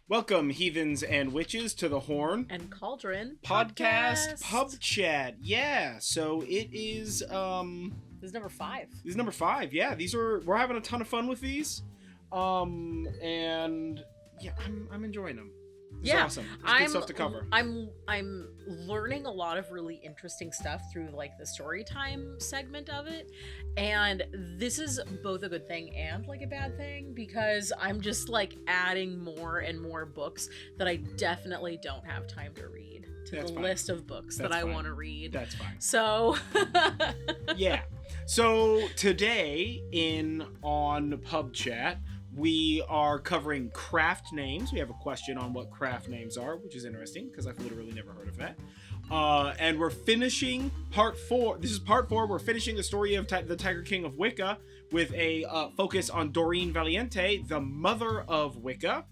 Welcome, heathens and witches, to the Horn and Cauldron podcast pub chat. Yeah, so it is This is number 5. This is number 5. Yeah, we're having a ton of fun with these. And yeah, I'm enjoying them. It's awesome. It's good stuff to cover. I'm learning a lot of really interesting stuff through like the story time segment of it, and this is both a good thing and like a bad thing because I'm just like adding more and more books that I definitely don't have time to read to the list of books that I want to read. That's fine. So yeah. So today on Pub Chat, we are covering craft names. We have a question on what craft names are, which is interesting because I've literally never heard of that. And we're finishing part 4. This is part 4. We're finishing the story of the Tiger King of Wicca with a focus on Doreen Valiente, the mother of Wicca,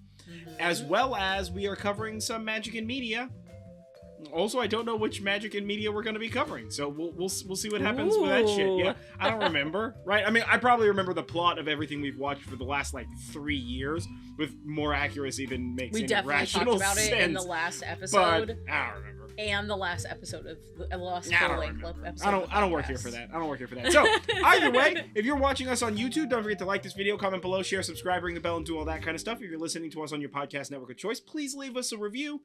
as well as we are covering some magic and media. Also, I don't know which magic and media we're going to be covering, so we'll see what happens with that shit. Yeah, I don't remember, right? I mean, I probably remember the plot of everything we've watched for the last, 3 years with more accuracy than makes any rational sense. We definitely talked about it in the last episode. But I don't remember. And the last episode of the last full-length episode. I don't work here for that. So, either way, if you're watching us on YouTube, don't forget to like this video, comment below, share, subscribe, ring the bell, and do all that kind of stuff. If you're listening to us on your podcast network of choice, please leave us a review.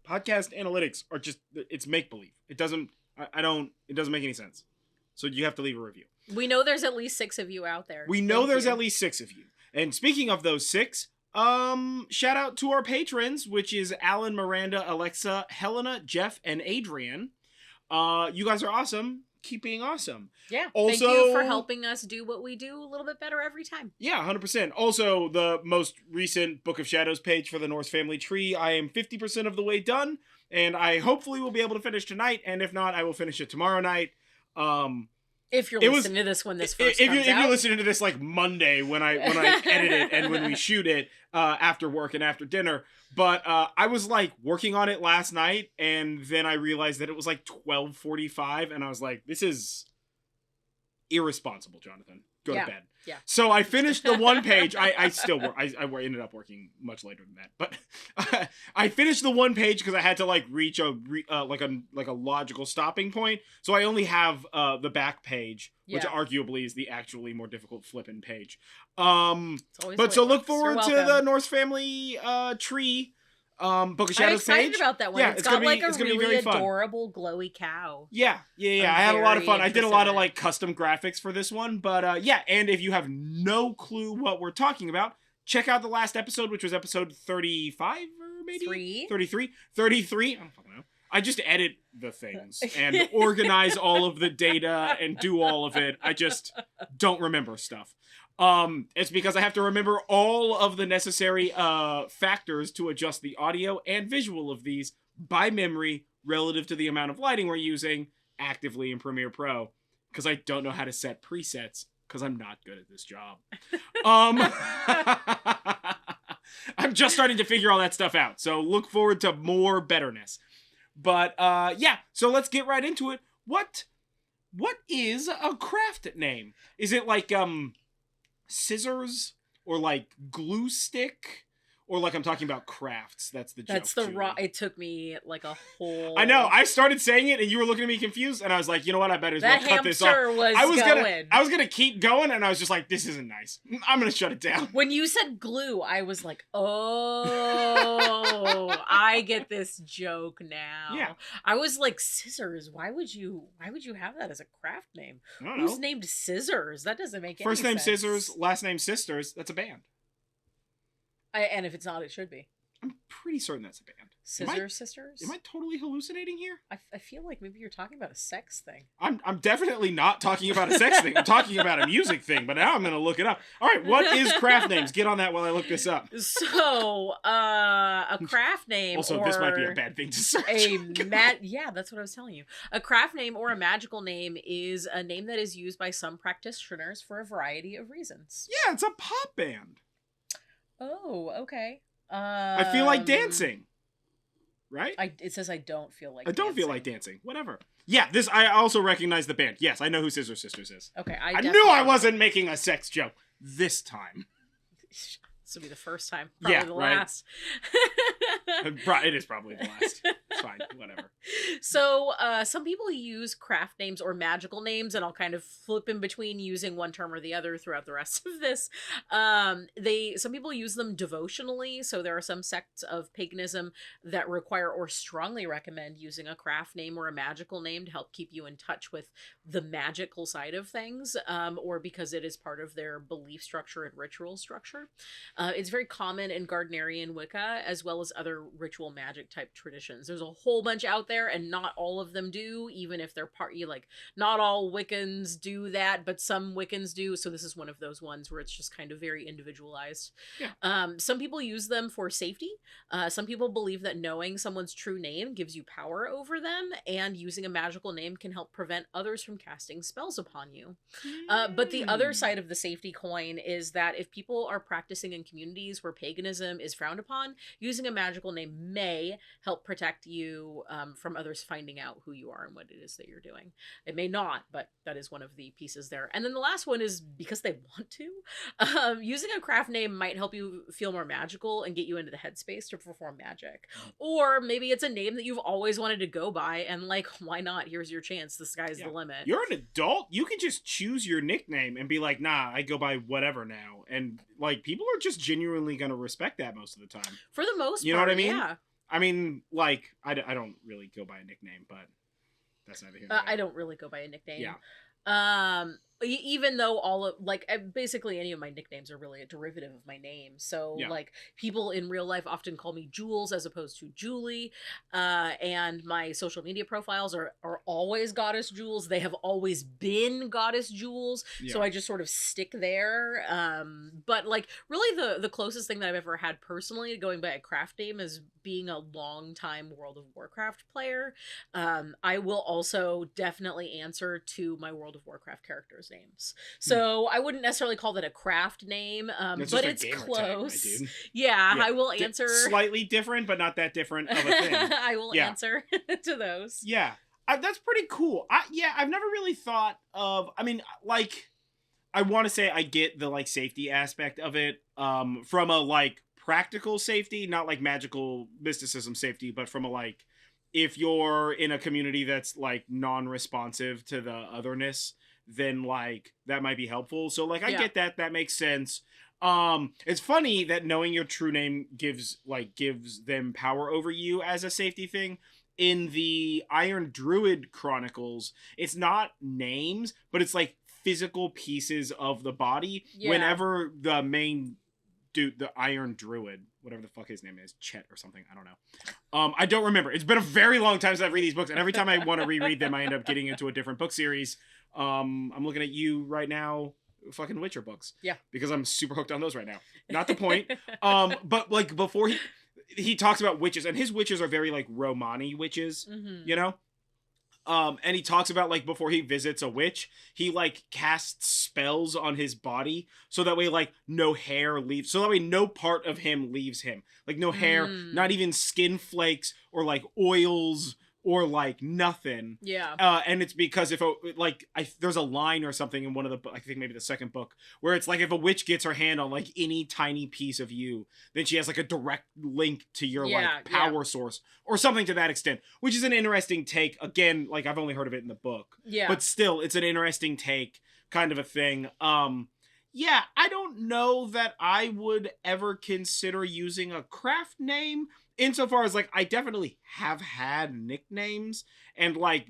Podcast analytics are just, it's make-believe. It doesn't make any sense. So you have to leave a review. We know there's at least 6 of you out there. At least 6 of you. And speaking of those 6, shout out to our patrons, which is Alan, Miranda, Alexa, Helena, Jeff, and Adrian. You guys are awesome. Keep being awesome. Yeah. Also, thank you for helping us do what we do a little bit better every time. Yeah, 100%. Also, the most recent Book of Shadows page for the Norse family tree. I am 50% of the way done, and I hopefully will be able to finish tonight, and if not, I will finish it tomorrow night. If you're listening to this when this first comes out. If you're listening to this Monday when I edit it and when we shoot it after work and after dinner. But I was working on it last night, and then I realized that it was 12:45, and I was like, this is irresponsible, Jonathan. Go to bed. Yeah. So I finished the one page. I still work. I ended up working much later than that, but I finished the one page because I had to reach a logical stopping point. So I only have the back page, which arguably is the actually more difficult flipping page. But so look forward to the Norse family tree. Book of Shadows I'm excited page. about that one. Yeah, it's got a really adorable glowy cow. Yeah. I had a lot of fun. I did a lot of custom graphics for this one, but and if you have no clue what we're talking about, check out the last episode, which was episode 35 or maybe 33. I don't fucking know. I just edit the things and organize all of the data and do all of it. I just don't remember stuff. It's because I have to remember all of the necessary factors to adjust the audio and visual of these by memory relative to the amount of lighting we're using actively in Premiere Pro, because I don't know how to set presets because I'm not good at this job. I'm just starting to figure all that stuff out, so look forward to more betterness. But so let's get right into it. What is a craft name? Is it scissors or glue stick, or I'm talking about crafts? That's the joke. That's the it took me a whole. I know. I started saying it and you were looking at me confused, and I was like, you know what? I better as well cut this off. I was gonna keep going, and I was just like, this isn't nice. I'm gonna shut it down. When you said glue, I was like, oh, I get this joke now. Yeah. I was like, scissors. Why would you have that as a craft name? I don't know. Who's named Scissors? That doesn't make any sense. First name sense. Scissors, last name Sisters. That's a band. And if it's not, it should be. I'm pretty certain that's a band. Sisters? Am I totally hallucinating here? I feel like maybe you're talking about a sex thing. I'm definitely not talking about a sex thing. I'm talking about a music thing, but now I'm going to look it up. All right, what is craft names? Get on that while I look this up. So, a craft name also, this might be a bad thing to search. Yeah, that's what I was telling you. A craft name or a magical name is a name that is used by some practitioners for a variety of reasons. Yeah, it's a pop band. Oh, okay. I feel like dancing. Right? It says I don't feel like dancing. I don't feel like dancing. Whatever. Yeah, I also recognize the band. Yes, I know who Scissor Sisters is. Okay, I knew I wasn't making a sex joke this time. This will be the first time. Probably the last. It is probably the last. It's fine. Whatever. So some people use craft names or magical names, and I'll kind of flip in between using one term or the other throughout the rest of this. Some people use them devotionally. So there are some sects of paganism that require or strongly recommend using a craft name or a magical name to help keep you in touch with the magical side of things, or because it is part of their belief structure and ritual structure. It's very common in Gardnerian Wicca, as well as other ritual magic type traditions. There's a whole bunch out there, and not all of them do, even if they're not all Wiccans do that, but some Wiccans do. So this is one of those ones where it's just kind of very individualized. Yeah. Some people use them for safety. Some people believe that knowing someone's true name gives you power over them, and using a magical name can help prevent others from casting spells upon you. But the other side of the safety coin is that if people are practicing in communities where paganism is frowned upon, using a magical name may help protect you from others finding out who you are and what it is that you're doing. It may not, but that is one of the pieces there. And then the last one is because they want to. Using a craft name might help you feel more magical and get you into the headspace to perform magic. Or maybe it's a name that you've always wanted to go by, and like, why not? Here's your chance. The sky's the limit. You're an adult. You can just choose your nickname and be like, nah, I go by whatever now. And like, people are just genuinely going to respect that most of the time. For the most part, you know what I mean? Yeah. I mean, like, I don't really go by a nickname, but that's neither here nor there. I don't really go by a nickname. Yeah. Even though basically any of my nicknames are really a derivative of my name. So like, people in real life often call me Jules as opposed to Julie. And my social media profiles are always Goddess Jules. They have always been Goddess Jules. Yeah. So I just sort of stick there. But like, really the closest thing that I've ever had personally to going by a craft name is being a long-time World of Warcraft player. I will also definitely answer to my World of Warcraft characters' names. So I wouldn't necessarily call that a craft name, but it's close. Tag, yeah, I will answer. Slightly different, but not that different of a thing. I will answer to those. Yeah, that's pretty cool. I've never really thought of. I mean, like, I want to say I get the like safety aspect of it, from a like practical safety, not like magical mysticism safety, but from a like, if you're in a community that's like non-responsive to the otherness, then like that might be helpful. So like I get that makes sense. It's funny that knowing your true name gives them power over you as a safety thing. In the Iron Druid Chronicles, it's not names, but it's like physical pieces of the body. Whenever the main dude, the Iron Druid, whatever the fuck his name is, Chet or something, I don't know. I don't remember. It's been a very long time since I've read these books, and every time I want to reread them, I end up getting into a different book series. I'm looking at you right now, fucking Witcher books. Yeah. Because I'm super hooked on those right now. Not the point. But like before he talks about witches, and his witches are very like Romani witches, you know? And he talks about like before he visits a witch, he like casts spells on his body so that way like no hair leaves, so that way no part of him leaves him, like no hair, not even skin flakes or like oils or like nothing. Yeah. And it's because if there's a line or something in one of the, I think maybe the second book, where it's like if a witch gets her hand on like any tiny piece of you, then she has like a direct link to your like power source or something to that extent, which is an interesting take. Again, like I've only heard of it in the book, but still it's an interesting take kind of a thing. Yeah, I don't know that I would ever consider using a craft name, insofar as like I definitely have had nicknames, and like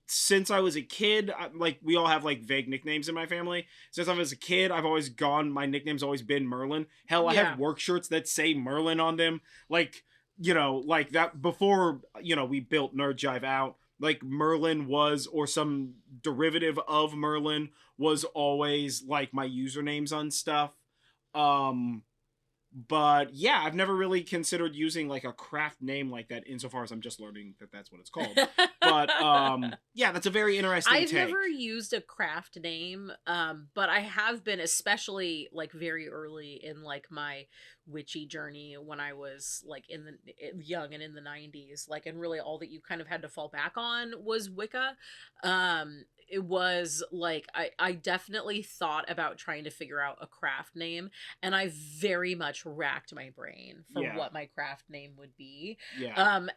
since I was a kid, like we all have like vague nicknames in my family. Since I was a kid, my nickname's always been Merlin. Hell, I have work shirts that say Merlin on them. Like, you know, like that before, you know, we built Nerd Jive out. Like Merlin was, or some derivative of Merlin was always like my usernames on stuff. But yeah, I've never really considered using like a craft name like that, insofar as I'm just learning that that's what it's called. But yeah, that's a very interesting I've take. never used a craft name, but I have been, especially like very early in like my witchy journey when I was like in the young and in the 90s, like, and really all that you kind of had to fall back on was Wicca. It was like I definitely thought about trying to figure out a craft name, and I very much racked my brain for what my craft name would be.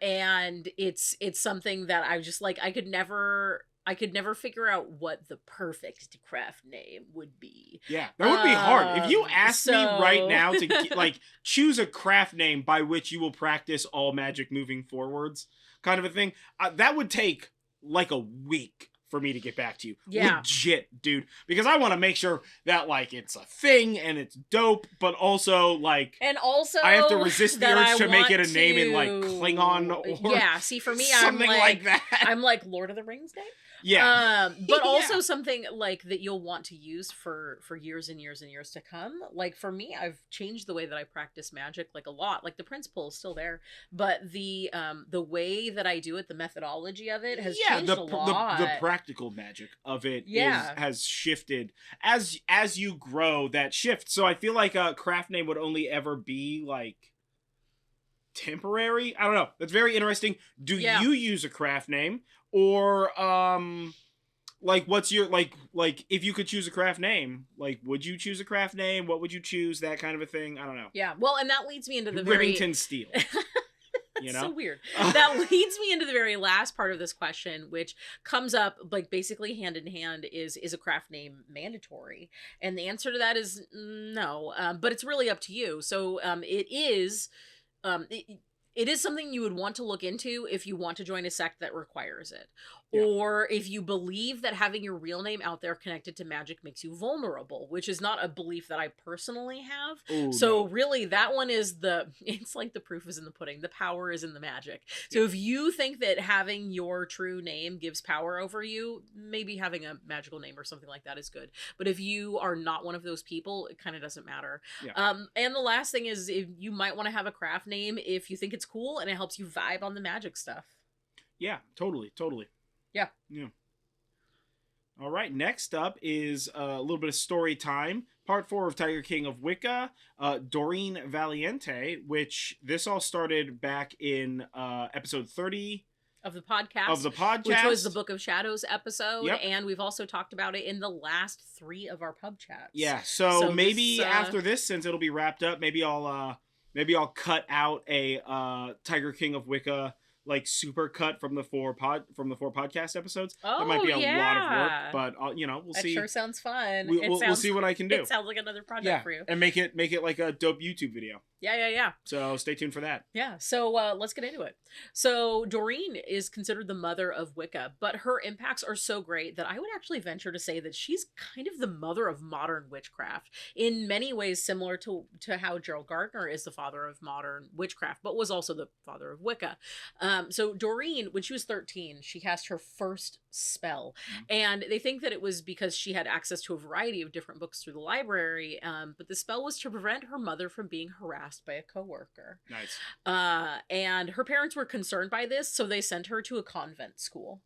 And it's something that I just like I could never figure out what the perfect craft name would be. Yeah, that would be hard. If you asked me right now to like choose a craft name by which you will practice all magic moving forwards, kind of a thing, that would take like a week for me to get back to you. Yeah. Legit, dude. Because I want to make sure that, like, it's a thing and it's dope, but also, like... And also... I have to resist the urge to make it a name in, like, Klingon or... Yeah, see, for me, something like that. I'm like, Lord of the Rings name? Yeah. But also something, like, that you'll want to use for years and years and years to come. Like, for me, I've changed the way that I practice magic, like, a lot. Like, the principle is still there, but the way that I do it, the methodology of it has changed a lot. The practical magic of it has shifted. As you grow, that shifts. So I feel like a craft name would only ever be, like, temporary. I don't know. That's very interesting. Do you use a craft name? Or, like, what's your, like, if you could choose a craft name, like, would you choose a craft name? What would you choose? That kind of a thing? I don't know. Yeah, well, and that leads me into the Remington Steele. You know? So weird. That leads me into the very last part of this question, which comes up, like, basically hand in hand, is a craft name mandatory? And the answer to that is no, but it's really up to you. So, it is something you would want to look into if you want to join a sect that requires it. Yeah. Or if you believe that having your real name out there connected to magic makes you vulnerable, which is not a belief that I personally have. Ooh, so really, that one is it's like the proof is in the pudding. The power is in the magic. So if you think that having your true name gives power over you, maybe having a magical name or something like that is good. But if you are not one of those people, it kind of doesn't matter. Yeah. And the last thing is, if you might want to have a craft name if you think it's cool and it helps you vibe on the magic stuff. Yeah, totally. Yeah. All right, next up is a little bit of story time. Part 4 of Tiger King of Wicca, Doreen Valiente, which this all started back in episode 30 of the podcast. Which was the Book of Shadows episode. Yep. And we've also talked about it in the last 3 of our pub chats. Yeah, so maybe after this, since it'll be wrapped up, maybe I'll cut out a Tiger King of Wicca, like, super cut from the 4 podcast episodes. That might be a lot of work, but we'll see. It sure sounds fun. We'll see what I can do. It sounds like another project for you. And make it like a dope YouTube video. Yeah. So stay tuned for that. Yeah. So let's get into it. So Doreen is considered the mother of Wicca, but her impacts are so great that I would actually venture to say that she's kind of the mother of modern witchcraft, in many ways similar to how Gerald Gardner is the father of modern witchcraft, but was also the father of Wicca. So Doreen, when she was 13, she cast her first spell. And they think that it was because she had access to a variety of different books through the library, but the spell was to prevent her mother from being harassed by a coworker. Nice. And her parents were concerned by this, so they sent her to a convent school.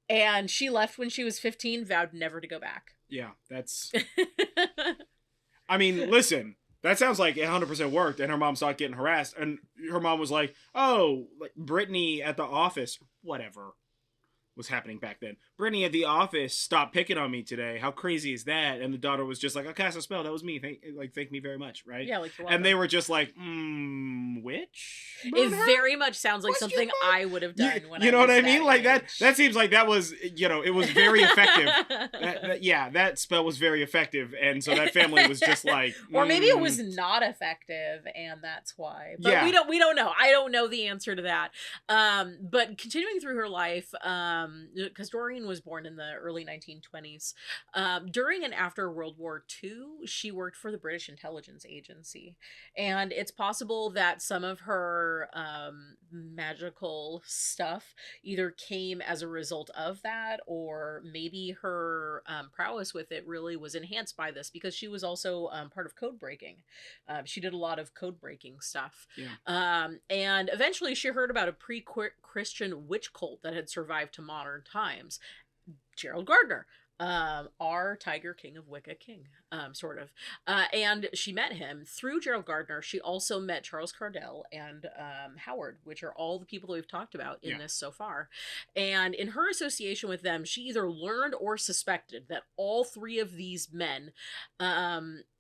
And she left when she was 15, vowed never to go back. Yeah, that's... I mean, listen... That sounds like it 100% worked, and her mom started getting harassed, and her mom was like, oh, like Brittany at the office, whatever was happening back then. Brittany at the office stopped picking on me today. How crazy is that? And the daughter was just like, I cast a spell. That was me. Thank me very much, right? Yeah, like, and they were just like, which? It very much sounds like something I would have done when I was You know what I mean? Like age. That seems like that was, it was very effective. That spell was very effective, and so that family was just like, or maybe it was not effective, and that's why. But we don't know. I don't know the answer to that. But continuing through her life, because Doreen was born in the early 1920s. During and after World War II, she worked for the British Intelligence Agency. And it's possible that some of her magical stuff either came as a result of that, or maybe her prowess with it really was enhanced by this, because she was also part of code breaking. She did a lot of code breaking stuff. Yeah. And eventually she heard about a pre-Christian witch cult that had survived to modern times. Gerald Gardner, our Tiger King of Wicca king. sort of. And she met him through Gerald Gardner. She also met Charles Cardell and Howard, which are all the people that we've talked about in this so far. And in her association with them, she either learned or suspected that all three of these men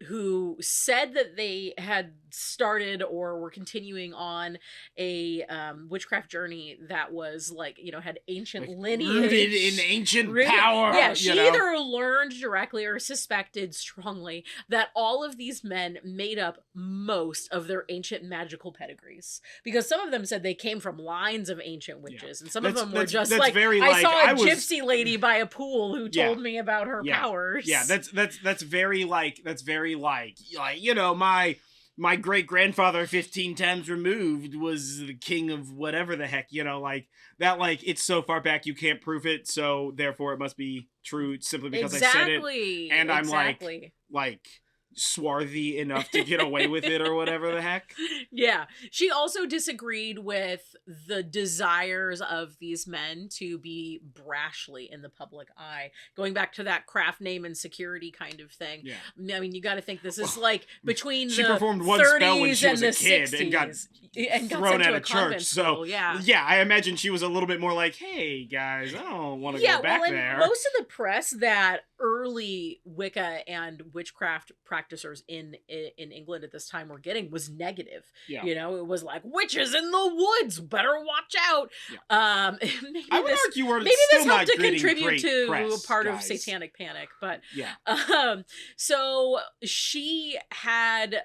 who said that they had started or were continuing on a witchcraft journey that was like, you know, had ancient lineage. Rooted in ancient power. Yeah, she either learned directly or suspected strongly that all of these men made up most of their ancient magical pedigrees. Because some of them said they came from lines of ancient witches, and some of them were just like, I saw a gypsy lady by a pool who told me about her powers. Yeah, that's very like, you know, my great grandfather 15 times removed was the king of whatever the heck, you know, like that, like it's so far back you can't prove it, so therefore it must be true simply because I said it, and I'm like swarthy enough to get away with it or whatever the heck. Yeah. She also disagreed with the desires of these men to be brashly in the public eye. Going back to that craft name and security kind of thing. Yeah. I mean, you got to think this is like between she the performed one 30s spell when she was and a kid 60s and got thrown out of church. So yeah, I imagine she was a little bit more like, hey guys, I don't want to go back there. Most of the press that early Wicca and witchcraft practiticers in England at this time were getting was negative. Yeah. You know, it was like, witches in the woods, better watch out. Yeah. Maybe I would argue we're maybe still this not helped to getting contribute to press, part guys. of Satanic Panic, but yeah. So she had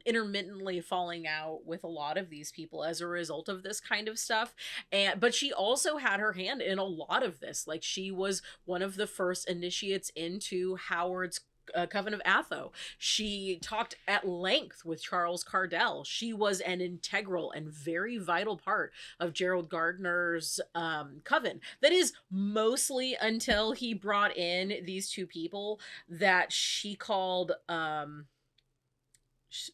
intermittently falling out with a lot of these people as a result of this kind of stuff, but she also had her hand in a lot of this. Like, she was one of the first initiates into Howard's Coven of Atho. She talked at length with Charles Cardell. She was an integral and very vital part of Gerald Gardner's coven. That is mostly until he brought in these two people that she called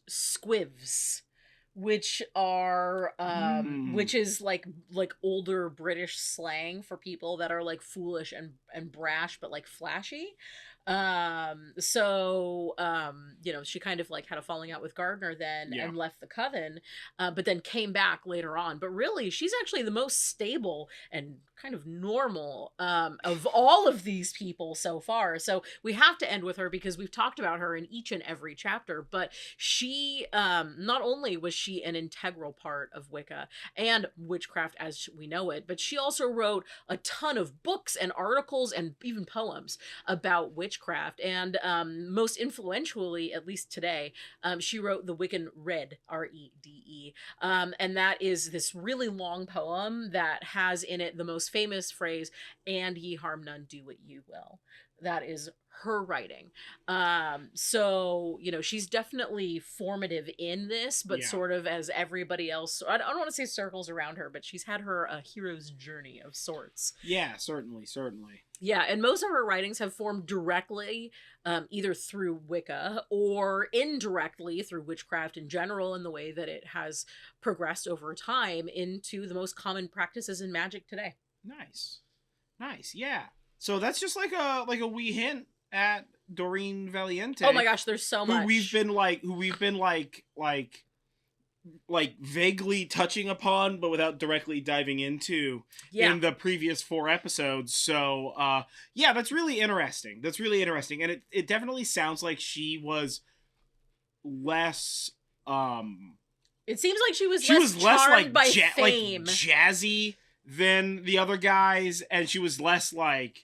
squivs, which are which is like older British slang for people that are like foolish and brash but like flashy. So you know, she kind of like had a falling out with Gardner then and left the coven, but then came back later on. But really, she's actually the most stable and kind of normal of all of these people so far. So we have to end with her because we've talked about her in each and every chapter, but she not only was she an integral part of Wicca and witchcraft as we know it, but she also wrote a ton of books and articles and even poems about witchcraft. And most influentially, at least today, she wrote the Wiccan Rede, R-E-D-E. And that is this really long poem that has in it the most famous phrase, "And ye harm none, do what you will." That is her writing. So, you know, she's definitely formative in this, but sort of as everybody else, I don't want to say circles around her, but she's had her hero's journey of sorts. Yeah, certainly. Yeah, and most of her writings have formed directly either through Wicca or indirectly through witchcraft in general, in the way that it has progressed over time into the most common practices in magic today. Nice, yeah. So that's just like a wee hint at Doreen Valiente. Oh my gosh, there's so much. Who we've been vaguely touching upon, but without directly diving into in the previous 4 episodes. So yeah, that's really interesting. And it definitely sounds like she was less it seems like she was less like by fame, like jazzy than the other guys, and she was less like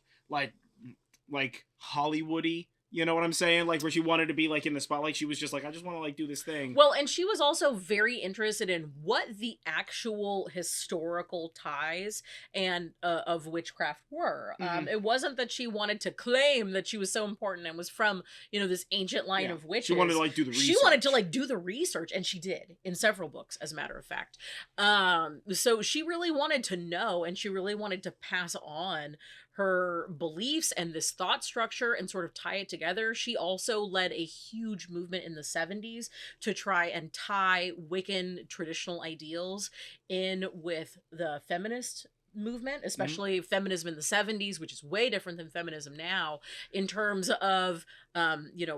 Hollywoody. You know what I'm saying? Like, where she wanted to be, like, in the spotlight. She was just like, I just want to, like, do this thing. Well, and she was also very interested in what the actual historical ties and of witchcraft were. It wasn't that she wanted to claim that she was so important and was from, you know, this ancient line of witches. She wanted to, like, do the research. She wanted to, like, do the research, and she did, in several books, as a matter of fact. So she really wanted to know, and she really wanted to pass on her beliefs and this thought structure and sort of tie it together. She also led a huge movement in the 70s to try and tie Wiccan traditional ideals in with the feminist movement, especially feminism in the 70s, which is way different than feminism now in terms of,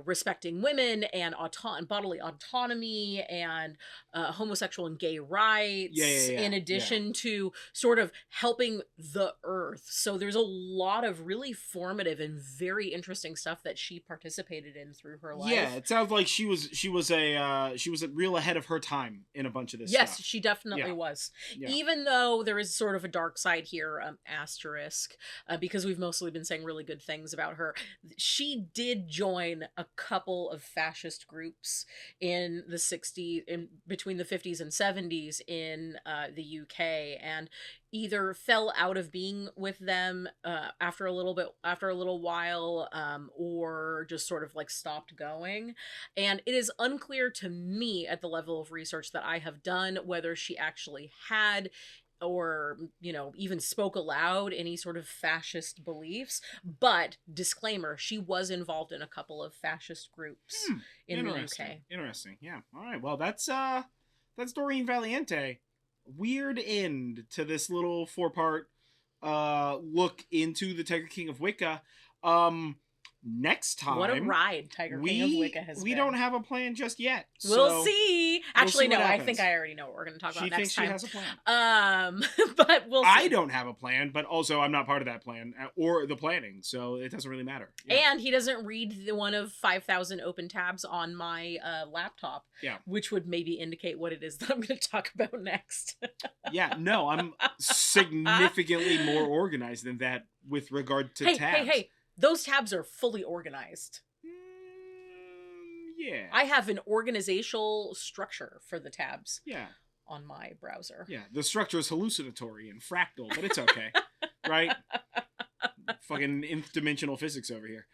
respecting women and bodily autonomy and homosexual and gay rights, in addition to sort of helping the earth. So there's a lot of really formative and very interesting stuff that she participated in through her life. Yeah, it sounds like she was a real ahead of her time in a bunch of this stuff. Yes, she definitely was. Yeah. Even though there is sort of a dark side here, asterisk, because we've mostly been saying really good things about her. She did join a couple of fascist groups in the 60s, between the 50s and 70s in the UK, and either fell out of being with them after a little while, or just sort of like stopped going. And it is unclear to me at the level of research that I have done whether she actually had or even spoke aloud any sort of fascist beliefs. But disclaimer, she was involved in a couple of fascist groups in the UK. Interesting. Yeah. All right. Well, that's Doreen Valiente. Weird end to this little 4-part look into the Tiger King of Wicca. Next time, what a ride Tiger King of Wicca has been. We don't have a plan just yet. We'll see. Actually, no, I think I already know what we're going to talk about next time. She thinks she has a plan. But we'll see. I don't have a plan, but also I'm not part of that plan or the planning, so it doesn't really matter. Yeah. And he doesn't read the one of 5,000 open tabs on my laptop, which would maybe indicate what it is that I'm going to talk about next. Yeah, no, I'm significantly more organized than that with regard to tabs. Hey. Those tabs are fully organized. Yeah. I have an organizational structure for the tabs. Yeah. On my browser. Yeah. The structure is hallucinatory and fractal, but it's okay. Right? Fucking nth dimensional physics over here.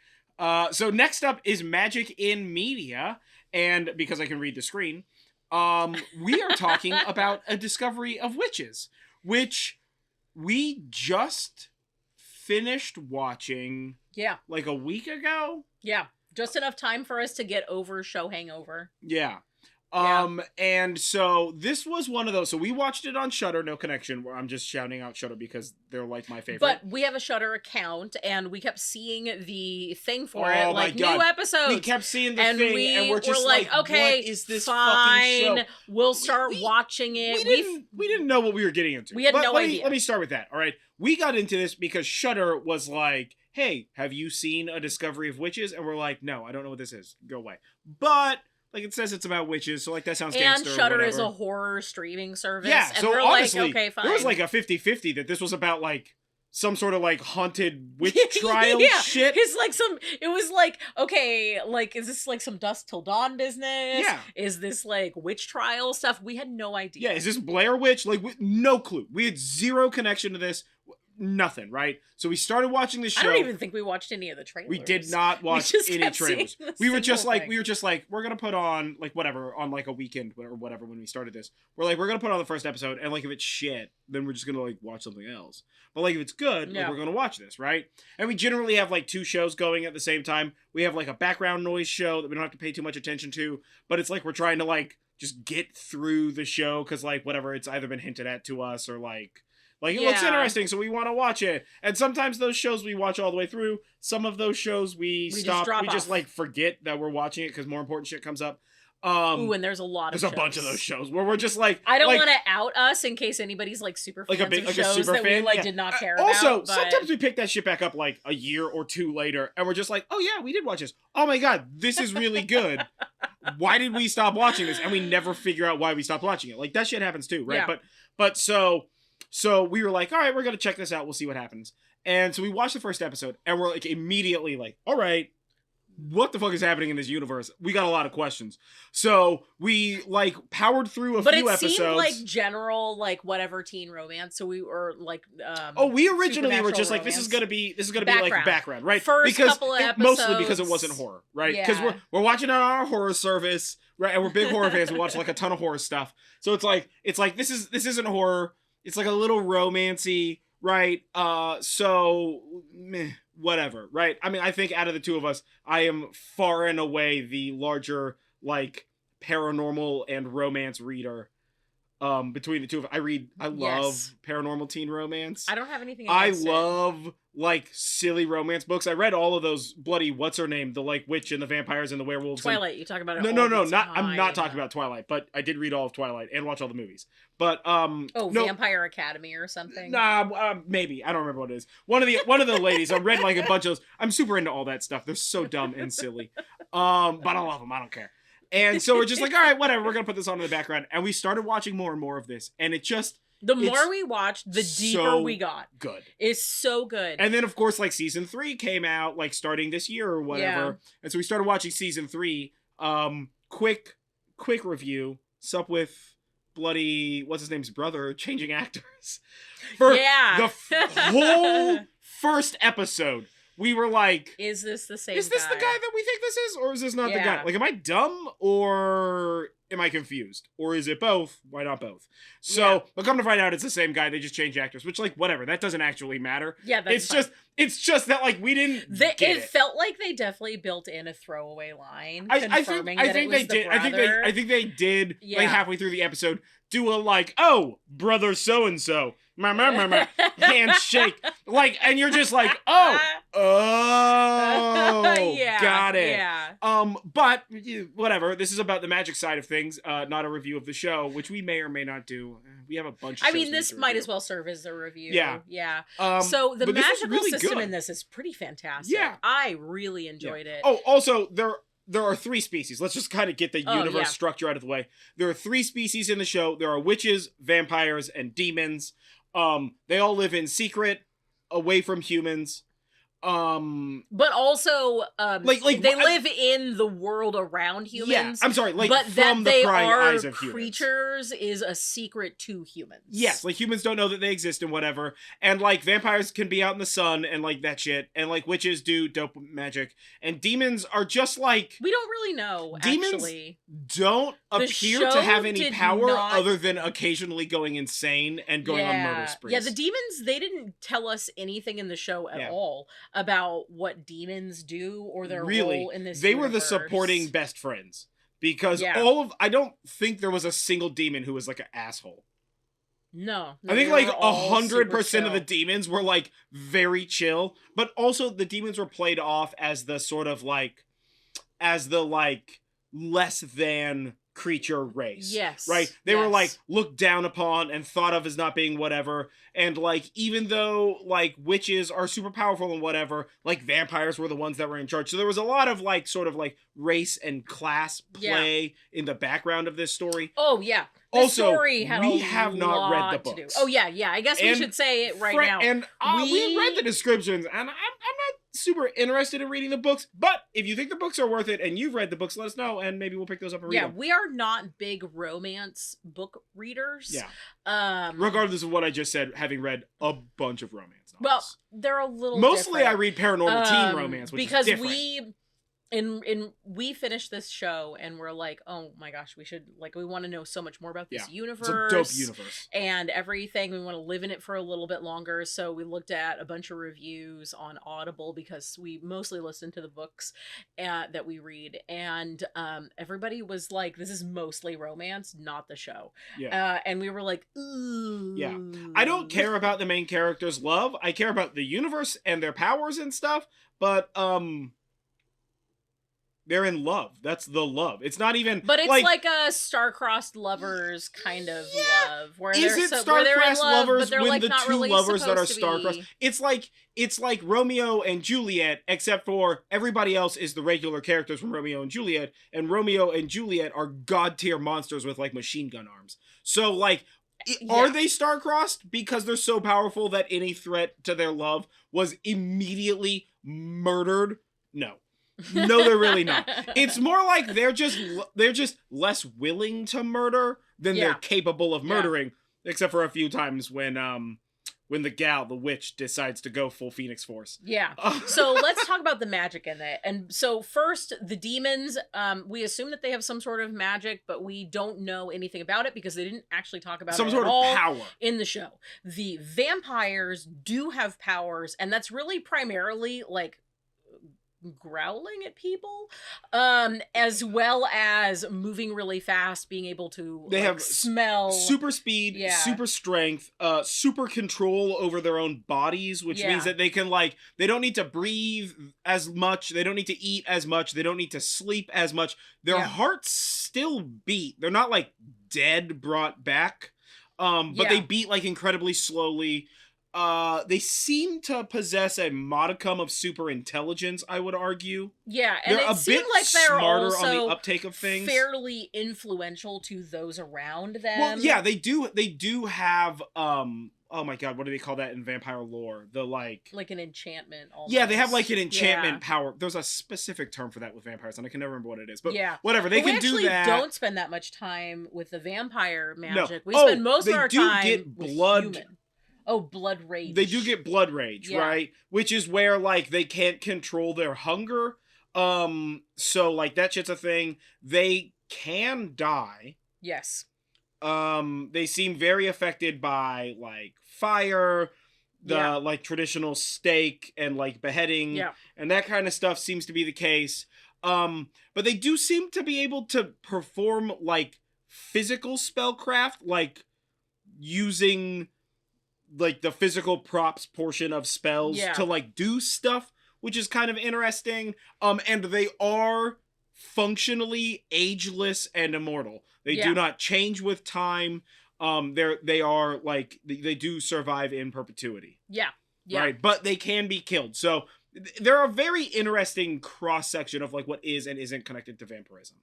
So next up is magic in media. And because I can read the screen, we are talking about a discovery of witches, which we just finished watching like a week ago. Yeah, just enough time for us to get over show hangover. Yeah. And so this was one of those. So we watched it on Shudder, no connection, where I'm just shouting out Shudder because they're like my favorite. But we have a Shudder account and we kept seeing the thing for it, like new episodes. We kept seeing the thing and we're just like, okay, what is this fine, fucking show? We'll start watching it. We didn't know what we were getting into. We had no idea. Let me start with that. All right. We got into this because Shudder was like, hey, have you seen A Discovery of Witches? And we're like, no, I don't know what this is. Go away. But like it says it's about witches, so like that sounds gangster. And Shudder is a horror streaming service. Yeah, and so we're honestly, like, okay, fine. There was like a 50-50 that this was about like some sort of like haunted witch trial shit. It was like, okay, like is this like some Dusk Till Dawn business? Yeah. Is this like witch trial stuff? We had no idea. Yeah, is this Blair Witch? Like no clue. We had zero connection to this. Nothing, right? So we started watching the show. I don't even think we watched any of the trailers. We did not watch any trailers. We were just like, we're gonna put on like whatever on like a weekend or whatever when we started this. We're gonna put on the first episode, and like if it's shit, then we're just gonna like watch something else. But like if it's good, like, we're gonna watch this, right? And we generally have like 2 shows going at the same time. We have like a background noise show that we don't have to pay too much attention to, but it's like we're trying to like just get through the show because like whatever, it's either been hinted at to us or like it looks interesting, so we want to watch it. And sometimes those shows we watch all the way through. Some of those shows we stop. We just like forget that we're watching it because more important shit comes up. Ooh, and there's a lot of There's a bunch of those shows where we're just like... I don't want to out us in case anybody's like super fans of shows that we like did not care about. Also, sometimes we pick that shit back up like a year or 2 later and we're just like, oh yeah, we did watch this. Oh my god, this is really good. Why did we stop watching this? And we never figure out why we stopped watching it. Like that shit happens too, right? Yeah. But so we were like, all right, we're going to check this out. We'll see what happens. And so we watched the first episode and we're like immediately like, all right, what the fuck is happening in this universe? We got a lot of questions. So we like powered through a few episodes. But it seemed like general, like whatever teen romance. So we were like, we originally were just like, this is gonna be like background, right? First couple of episodes. Mostly because it wasn't horror, right? Because we're watching it on our horror service, right? And we're big horror fans. We watch like a ton of horror stuff. So it's like this isn't horror. It's like a little romancy, right? So meh, whatever, right? I mean, I think out of the 2 of us, I am far and away the larger like paranormal and romance reader. between the two of I love Yes. paranormal teen romance. I don't have anything I against it. love like silly romance books. I read all of those bloody what's her name, the like witch and the vampires and the werewolves. Twilight, you talk about it No, all no, the no, not time. I'm not talking about Twilight, but I did read all of Twilight and watch all the movies. But no, Vampire Academy or something. Nah, maybe. I don't remember what it is. One of the ladies, I read like a bunch of those. I'm super into all that stuff. They're so dumb and silly. But I love them. I don't care. And so we're just like, all right, whatever. We're going to put this on in the background. And we started watching more and more of this. And it just... The more we watched, the deeper so we got. Good. It's so good. And then, of course, like season 3 came out, like starting this year or whatever. Yeah. And so we started watching season 3. Quick review. Sup with bloody, what's his name's brother, changing actors. For the whole first episode. We were like, is this the same Is this the guy that we think this is? Or is this not the guy? Like, am I dumb or am I confused? Or is it both? Why not both? So, but come to find out it's the same guy. They just change actors, which, like, whatever. That doesn't actually matter. Yeah, that's It's just that, like, we didn't get it. It felt like they definitely built in a throwaway line I think they did, like, halfway through the episode, do a, like, oh, brother so-and-so. Handshake. Like, and you're just like, oh, got it. Yeah. But whatever. This is about the magic side of things, not a review of the show, which we may or may not do. We have a bunch of shows this might as well serve as a review. Yeah. Yeah. So the magical really system good. in this is pretty fantastic. Yeah. I really enjoyed it. Oh, also, there are 3 species. Let's just kind of get the universe structure out of the way. There are 3 species in the show. There are witches, vampires, and demons. They all live in secret, away from humans. But also, they live in the world around humans. Yeah, I'm sorry, like, but from that the prying eyes of creatures humans. is a secret to humans. Yes, like, humans don't know that they exist and whatever. And, like, vampires can be out in the sun and, like, that shit. And, like, witches do dope magic. And demons are just, like... We don't really know, demons actually. Don't appear to have any power other than occasionally going insane and going on murder sprees. Yeah, the demons, they didn't tell us anything in the show at all about what demons do or their role in this They were the supporting best friends. Because I don't think there was a single demon who was like an asshole. No. I think like 100% of the demons were like very chill. But also the demons were played off as the sort of like, less than creature race. Yes. Right? They were like looked down upon and thought of as not being whatever. And like, even though like witches are super powerful and whatever, like vampires were the ones that were in charge. So there was a lot of like sort of like race and class play in the background of this story. Oh yeah. Also, we have not read the books. Oh yeah. I guess we should say it right now. And we read the descriptions, and I'm not super interested in reading the books, but if you think the books are worth it and you've read the books, let us know, and maybe we'll pick those up and read them. We are not big romance book readers. Yeah. Regardless of what I just said, having read a bunch of romance novels. Well, they're a little mostly different. I read paranormal teen romance, which because is different. we finished this show and we're like, oh my gosh, we want to know so much more about this universe. It's a dope universe. And everything. We want to live in it for a little bit longer. So we looked at a bunch of reviews on Audible because we mostly listen to the books that we read. And everybody was like, this is mostly romance, not the show. Yeah. And we were like, ooh. Yeah. I don't care about the main character's love. I care about the universe and their powers and stuff. But, they're in love. That's the love. It's not even... But it's like a star-crossed lovers kind of love. Where is it star-crossed lovers when like the two really lovers that are star-crossed? It's like Romeo and Juliet, except for everybody else is the regular characters from Romeo and Juliet, and Romeo and Juliet are god-tier monsters with, like, machine gun arms. So, like... Are they star-crossed because they're so powerful that any threat to their love was immediately murdered? No. No, they're really not. It's more like they're just less willing to murder than they're capable of murdering, except for a few times when the witch decides to go full Phoenix Force. Yeah. So let's talk about the magic in it. And so first, the demons, we assume that they have some sort of magic, but we don't know anything about it because they didn't actually talk about it at all in the show. The vampires do have powers, and that's really primarily like growling at people, as well as moving really fast, being able to They have smell, super speed, super strength, super control over their own bodies, which means that they can, like, they don't need to breathe as much, they don't need to eat as much, they don't need to sleep as much. Their hearts still beat. They're not, like, dead brought back, but they beat, like, incredibly slowly. They seem to possess a modicum of super intelligence, I would argue. Yeah, and they're it seemed like they're smarter also on the uptake of things. fairly influential to those around them. Well, yeah, they do have oh my god, what do they call that in vampire lore? The like an enchantment almost. Yeah, they have like an enchantment power. There's a specific term for that with vampires, and I can never remember what it is. But whatever, they can do that. We don't spend that much time with the vampire magic. No. We spend most of our time get with blood. Human. Oh, blood rage. They do get blood rage, right? Which is where, like, they can't control their hunger. So, like, that shit's a thing. They can die. Yes. They seem very affected by, like, fire, like, traditional stake and, like, beheading. Yeah. And that kind of stuff seems to be the case. But they do seem to be able to perform, like, physical spellcraft, like, using, like, the physical props portion of spells to, like, do stuff, which is kind of interesting. And they are functionally ageless and immortal. They do not change with time. They are, like, they do survive in perpetuity. Yeah. Right? But they can be killed. So they're a very interesting cross-section of, like, what is and isn't connected to vampirism.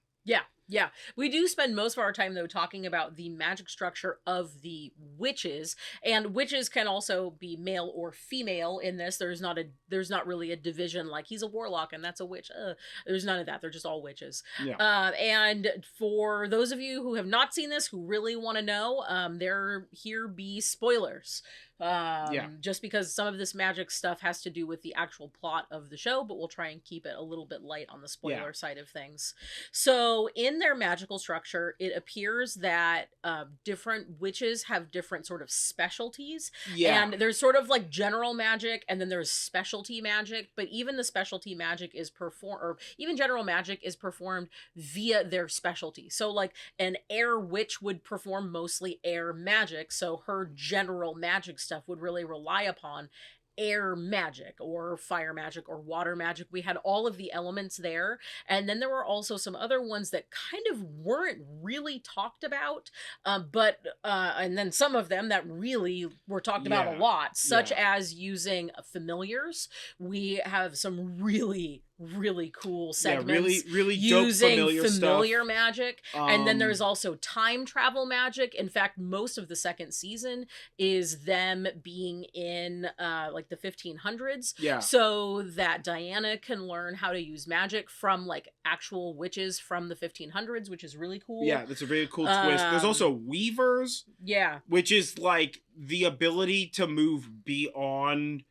Yeah. We do spend most of our time, though, talking about the magic structure of the witches, and witches can also be male or female in this. There's not really a division like he's a warlock and that's a witch. There's none of that. They're just all witches. Yeah. And for those of you who have not seen this, who really want to know, here be spoilers. Just because some of this magic stuff has to do with the actual plot of the show, but we'll try and keep it a little bit light on the spoiler side of things. So in their magical structure, it appears that different witches have different sort of specialties. And there's sort of like general magic, and then there's specialty magic, but even the specialty magic is even general magic is performed via their specialty. So like an air witch would perform mostly air magic, so her general magic stuff would really rely upon air magic or fire magic or water magic. We had all of the elements there, and then there were also some other ones that kind of weren't really talked about, and then some of them that really were talked about a lot, such as using familiars. We have some really cool segments really using dope familiar magic, and then there's also time travel magic. In fact, most of the second season is them being in like the 1500s, so that Diana can learn how to use magic from like actual witches from the 1500s, which is really cool. That's a really cool twist. There's also weavers, which is like the ability to move beyond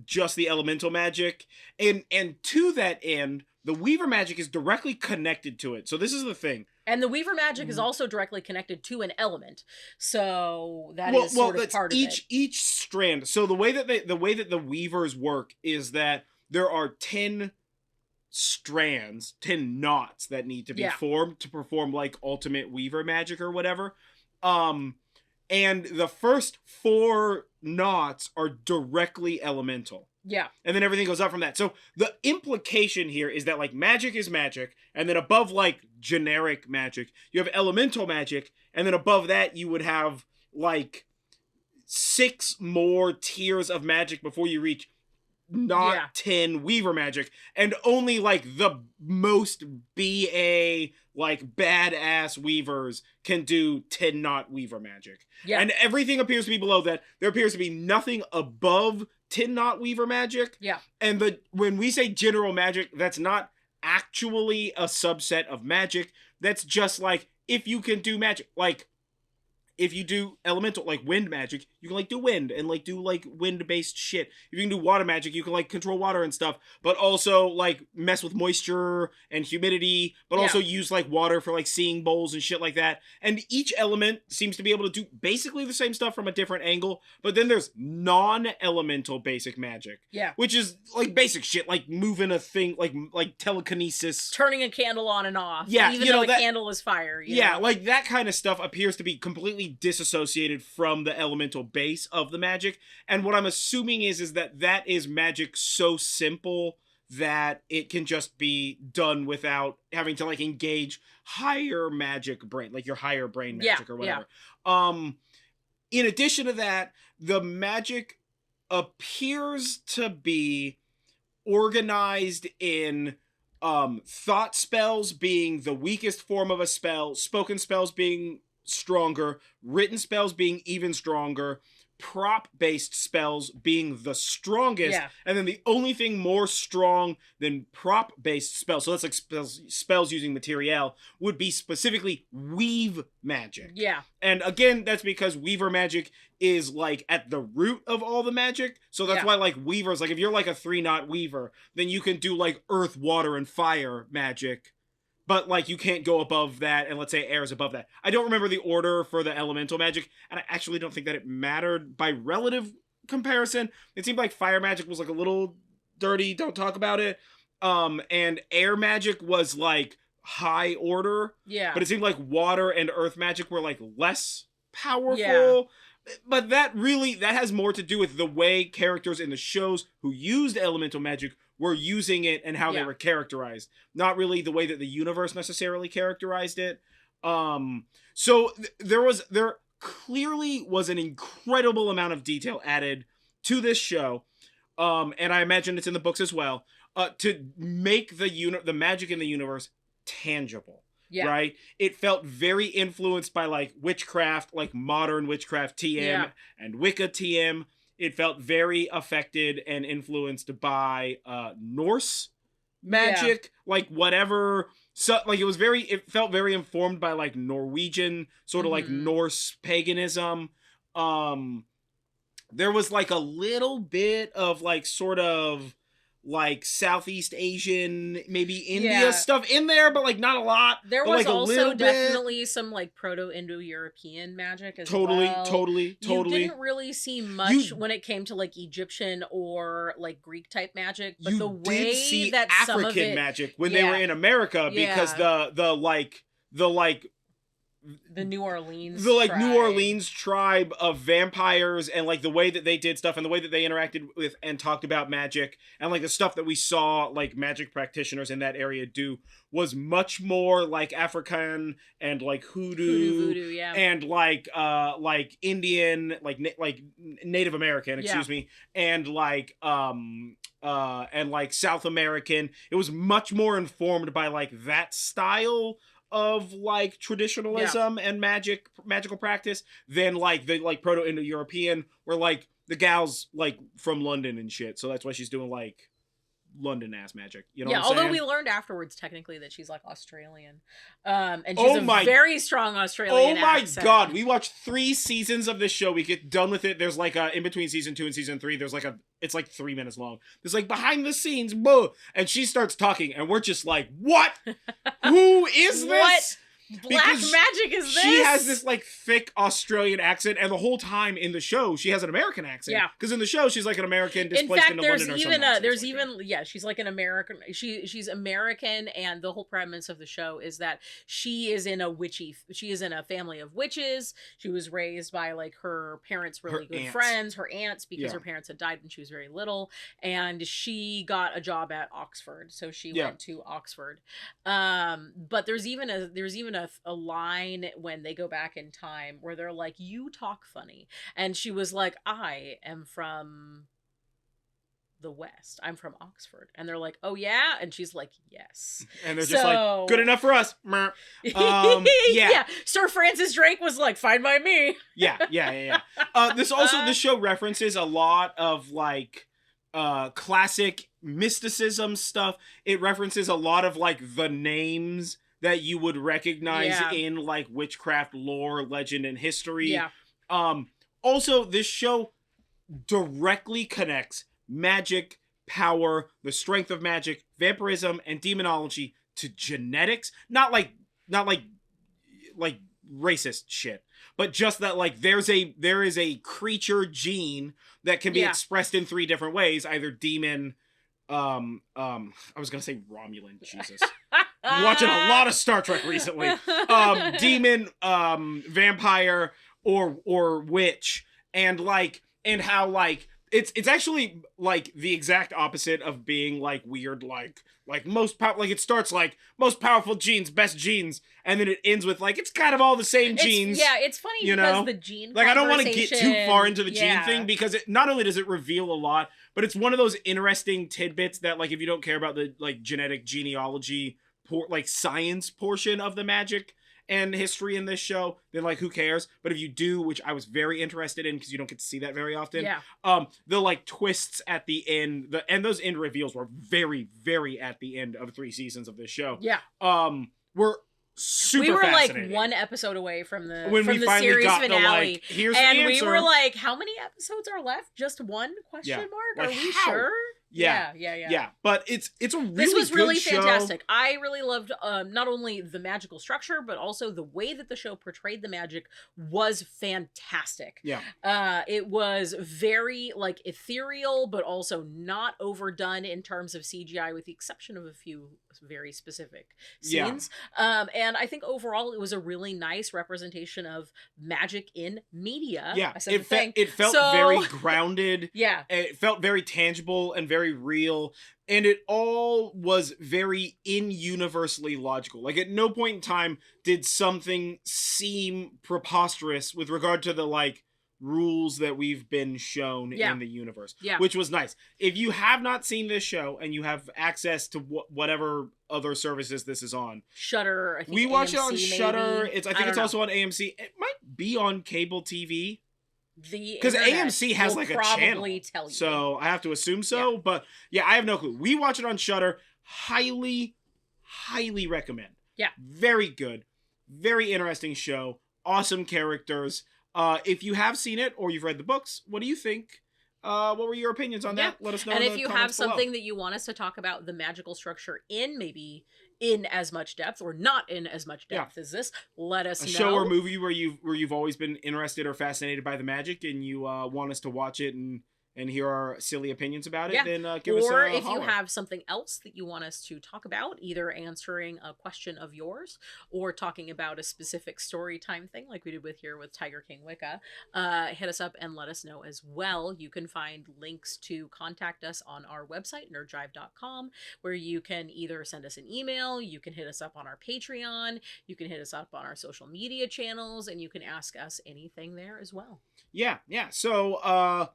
just the elemental magic, and to that end, the weaver magic is directly connected to it. So this is the thing, and the weaver magic is also directly connected to an element, so that is sort of part of it. Each strand. So the way that the weavers work is that there are 10 strands, 10 knots that need to be formed to perform like ultimate weaver magic or whatever. And the first 4 knots are directly elemental. And then everything goes up from that. So the implication here is that like magic is magic, and then above like generic magic, you have elemental magic, and then above that you would have like 6 more tiers of magic before you reach 10 weaver magic, and only like the most BA like badass weavers can do 10 knot weaver magic. And everything appears to be below that. There appears to be nothing above 10 knot weaver magic. And when we say general magic, that's not actually a subset of magic. That's just like if you can do magic. Like if you do elemental, like wind magic, you can like do wind and like do like wind based shit. If you can do water magic, you can like control water and stuff, but also like mess with moisture and humidity, but also use like water for like seeing bowls and shit like that. And each element seems to be able to do basically the same stuff from a different angle. But then there's non-elemental basic magic. Yeah. Which is like basic shit, like moving a thing, like telekinesis. Turning a candle on and off. Yeah. Even though a candle is fire. Yeah, like that kind of stuff appears to be completely disassociated from the elemental base of the magic. And what I'm assuming is that is magic so simple that it can just be done without having to like engage higher magic brain, like your higher brain magic or whatever. In addition to that, the magic appears to be organized in thought spells being the weakest form of a spell, spoken spells being stronger, written spells being even stronger, prop-based spells being the strongest, and then the only thing more strong than prop-based spells, so that's like spells using material, would be specifically weave magic. Yeah. And again, that's because weaver magic is like at the root of all the magic, so that's why like weavers, like if you're like a 3-knot weaver, then you can do like earth, water, and fire magic. But, like, you can't go above that, and let's say air is above that. I don't remember the order for the elemental magic, and I actually don't think that it mattered by relative comparison. It seemed like fire magic was, like, a little dirty, don't talk about it. And air magic was, like, high order. Yeah. But it seemed like water and earth magic were, like, less powerful. Yeah. But that has more to do with the way characters in the shows who used elemental magic were using it and how they were characterized. Not really the way that the universe necessarily characterized it. So there clearly was an incredible amount of detail added to this show. And I imagine it's in the books as well, to make the magic in the universe tangible. Yeah. Right? It felt very influenced by like witchcraft, like modern witchcraft TM and Wicca TM. It felt very affected and influenced by Norse magic, like whatever. So like it felt very informed by like Norwegian sort of like Norse paganism. There was like a little bit of like sort of like Southeast Asian, maybe India stuff in there, but like not a lot. There was like also definitely some like Proto-Indo-European magic as well. Totally. You didn't really see much when it came to like Egyptian or like Greek type magic, but the way did see that African some of it, magic when they were in America because the New Orleans New Orleans tribe of vampires and like the way that they did stuff and the way that they interacted with and talked about magic and like the stuff that we saw like magic practitioners in that area do was much more like African and like voodoo and like Indian like Native American and like South American. It was much more informed by like that style of like traditionalism and magical practice than like the like Proto-Indo-European where like the gal's like from London and shit, so that's why she's doing like London ass magic, you know what I'm although saying? we learned afterwards technically that she's like Australian, and she's a very strong Australian accent. God, we watched 3 seasons of this show. We get done with it. There's like a in between season 2 and season 3 there's like it's like 3 minutes long. There's like behind the scenes, and she starts talking and we're just like, what? Who is this? What black magic is this? She has this like thick Australian accent, and the whole time in the show she has an American accent. Yeah, because in the show she's like an American displaced into London or something. She's like an American. She's American, and the whole premise of the show is that she is in a family of witches. She was raised by like her parents' really good friends, her aunts, because her parents had died when she was very little, and she got a job at Oxford, so she went to Oxford. But there's even a line when they go back in time where they're like, you talk funny, and she was like, I am from the West, I'm from Oxford, and they're like, oh yeah, and she's like, yes, and they're just like, good enough for us. Sir Francis Drake was like, fine by me. This show references a lot of like classic mysticism stuff. It references a lot of like the names that you would recognize Yeah. in like witchcraft lore, legend, and history. Yeah. Also, this show directly connects magic, power, the strength of magic, vampirism, and demonology to genetics. Not like racist shit, but just that like there is a creature gene that can be expressed in 3 different ways, either demon, I was gonna say Romulan, Jesus. I'm watching a lot of Star Trek recently. Demon, vampire, or witch, and how like it's actually like the exact opposite of being like weird, like it starts like most powerful genes, best genes, and then it ends with like it's kind of all the same genes. It's funny because the gene like I don't want to get too far into the gene yeah. thing, because it not only does it reveal a lot, but it's one of those interesting tidbits that like if you don't care about the like genetic genealogy science portion of the magic and history in this show, then like who cares? But if you do, which I was very interested in because you don't get to see that very often, the like twists at the end, and those end reveals were very, very at the end of 3 seasons of this show. Yeah. Were super we were fascinating. like 1 episode away from the when we finally series got finale, the, like, here's and the we answer. were like, how many episodes are left? Just 1 question mark? Like, are we how? sure? Yeah. But it's a really this was good really show. fantastic. I really loved not only the magical structure, but also the way that the show portrayed the magic was fantastic. Yeah. It was very like ethereal, but also not overdone in terms of CGI, with the exception of a few very specific scenes. And I think overall it was a really nice representation of magic in media. Yeah. I said it felt very grounded. Yeah. It felt very tangible and very real, and it all was very in-universally logical. Like at no point in time did something seem preposterous with regard to the like rules that we've been shown in the universe, which was nice. If you have not seen this show and you have access to whatever other services this is on, Shudder, I think we watch it on maybe. Shudder. I think it's know. also on AMC. It might be on cable TV. Because AMC has like a channel, tell you. So I have to assume so. Yeah. But yeah, I have no clue. We watch it on Shudder. Highly, highly recommend. Yeah, very good, very interesting show. Awesome characters. If you have seen it or you've read the books, what do you think? What were your opinions on that? Let us know. And in if the you have comments below. something that you want us to talk about the magical structure in as much depth or not in as much depth as this, let us know. A show or movie where you've always been interested or fascinated by the magic, and you want us to watch it and hear our silly opinions about it, then give us a Or if holler. you have something else that you want us to talk about, either answering a question of yours or talking about a specific story time thing like we did with Tiger King Wicca, hit us up and let us know as well. You can find links to contact us on our website, nerdjive.com, where you can either send us an email, you can hit us up on our Patreon, you can hit us up on our social media channels, and you can ask us anything there as well. Yeah. So,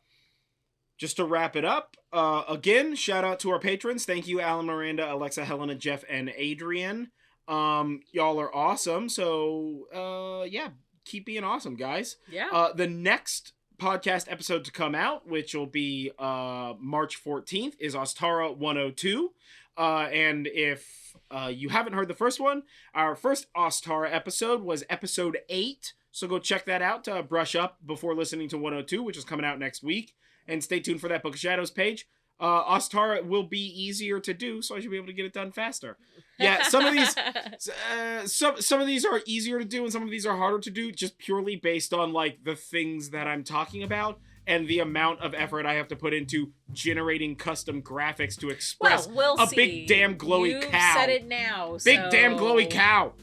just to wrap it up, again, shout out to our patrons. Thank you, Alan, Miranda, Alexa, Helena, Jeff, and Adrian. Y'all are awesome. So, keep being awesome, guys. Yeah. The next podcast episode to come out, which will be March 14th, is Ostara 102. And if you haven't heard the first one, our first Ostara episode was episode 8. So go check that out to brush up before listening to 102, which is coming out next week. And stay tuned for that Book of Shadows page. Ostara will be easier to do, so I should be able to get it done faster. Yeah, some of these, some of these are easier to do, and some of these are harder to do, just purely based on like the things that I'm talking about and the amount of effort I have to put into generating custom graphics to express a big damn glowy cow. You said it now. Big damn glowy cow.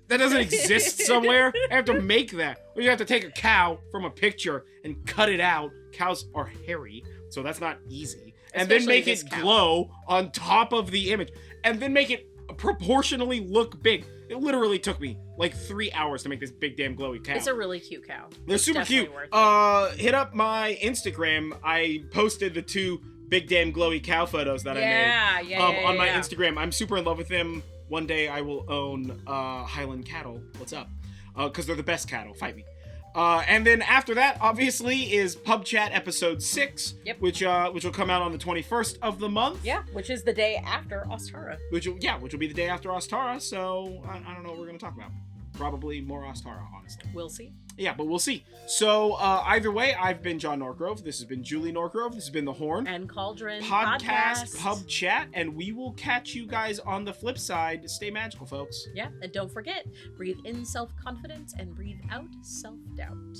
That doesn't exist somewhere. I have to make that. Or you have to take a cow from a picture and cut it out. Cows are hairy, so that's not easy. And then make it glow on top of the image. And then make it proportionally look big. It literally took me like 3 hours to make this big damn glowy cow. It's a really cute cow. They're super cute. Hit up my Instagram. I posted the 2 big damn glowy cow photos that I made on my Instagram. I'm super in love with them. One day I will own Highland cattle. What's up? Because they're the best cattle. Fight me. And then after that, obviously, is Pub Chat episode 6, Yep. which will come out on the 21st of the month. Yeah, which is the day after Ostara. Which will be the day after Ostara. So I don't know what we're gonna talk about. Probably more Ostara, honestly. We'll see. Yeah, but we'll see. So either way, I've been John Norgrove. This has been Julie Norgrove. This has been the Horn And Cauldron Podcast Pub Chat, and we will catch you guys on the flip side. Stay magical, folks. Yeah, and don't forget, breathe in self-confidence and breathe out self-doubt.